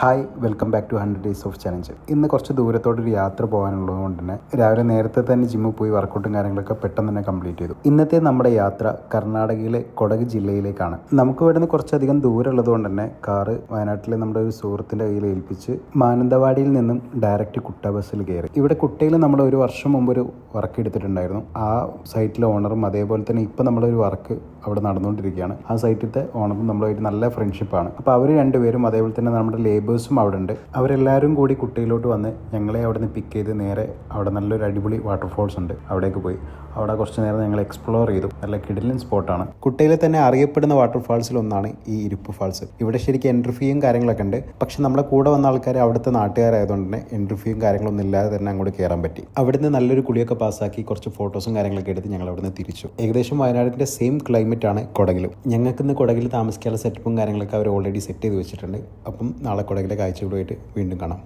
Hi, welcome back to 100 days of challenge. ഇന്ന് കുറച്ച് ദൂരത്തോടൊരു യാത്ര പോകാനുള്ളത് കൊണ്ട് തന്നെ രാവിലെ നേരത്തെ തന്നെ ജിമ്മിൽ പോയി വർക്കൗട്ടും കാര്യങ്ങളൊക്കെ പെട്ടെന്ന് തന്നെ കംപ്ലീറ്റ് ചെയ്തു. ഇന്നത്തെ നമ്മുടെ യാത്ര കർണാടകയിലെ കൊടക് ജില്ലയിലേക്കാണ്. നമുക്ക് ഇവിടുന്ന് കുറച്ചധികം ദൂരം ഉള്ളത് കൊണ്ട് തന്നെ കാറ് വയനാട്ടിലെ നമ്മുടെ ഒരു സുഹൃത്തിൻ്റെ കയ്യിൽ ഏൽപ്പിച്ച് മാനന്തവാടിയിൽ നിന്നും ഡയറക്റ്റ് കുട്ട ബസ്സിൽ കയറി. ഇവിടെ കുട്ടയിൽ നമ്മൾ ഒരു വർഷം മുമ്പ് ഒരു വർക്ക് എടുത്തിട്ടുണ്ടായിരുന്നു. ആ സൈറ്റിലെ ഓണറും അതേപോലെ തന്നെ ഇപ്പം നമ്മളൊരു വർക്ക് അവിടെ നടന്നുകൊണ്ടിരിക്കുകയാണ്. ആ സൈറ്റിലത്തെ ഓണറും നമ്മളുമായിട്ട് നല്ല ഫ്രണ്ട്ഷിപ്പാണ്. അപ്പോൾ അവർ രണ്ടുപേരും അതേപോലെ തന്നെ നമ്മുടെ ലേബേഴ്സും അവിടെ ഉണ്ട്. അവരെല്ലാവരും കൂടി കുട്ടയിലോട്ട് വന്ന് ഞങ്ങളെ അവിടെ നിന്ന് പിക്ക് ചെയ്ത് നേരെ അവിടെ നല്ലൊരു അടിപൊളി വാട്ടർഫോൾസ് ഉണ്ട്, അവിടേക്ക് പോയി. അവിടെ കുറച്ച് നേരം ഞങ്ങൾ എക്സ്പ്ലോർ ചെയ്തു. നല്ല കിടിലൻ സ്പോട്ടാണ്. കുട്ടയിലെ തന്നെ അറിയപ്പെടുന്ന വാട്ടർഫാൾസിൽ ഒന്നാണ് ഈ ഇരുപ്പ് ഫാൾസ്. ഇവിടെ ശരിക്കും എൻട്രി ഫീയും കാര്യങ്ങളൊക്കെ ഉണ്ട്. പക്ഷെ നമ്മുടെ കൂടെ വന്ന ആൾക്കാർ അവിടുത്തെ നാട്ടുകാരായതുകൊണ്ട് തന്നെ എൻട്രി ഫീയും കാര്യങ്ങളൊന്നും ഇല്ലാതെ തന്നെ അങ്ങോട്ട് കയറാൻ പറ്റി. അവിടുന്ന് നല്ലൊരു കുളിയൊക്കെ പാസ്സാക്കി കുറച്ച് ഫോട്ടോസും കാര്യങ്ങളൊക്കെ എടുത്ത് ഞങ്ങൾ അവിടുന്ന് തിരിച്ചു. ഏകദേശം വയനാടിൻ്റെ സെയിം ക്ലൈമറ്റ് ആണ് കൊടകിലും. ഞങ്ങൾക്ക് ഇന്ന് കൊടകിൽ താമസിക്കാനുള്ള സെറ്റപ്പും കാര്യങ്ങളൊക്കെ അവർ ഓൾറെഡി സെറ്റ് ചെയ്ത് വെച്ചിട്ടുണ്ട്. അപ്പം നാളെ കൊടകിലെ കാഴ്ചകളുമായിട്ട് വീണ്ടും കാണാം.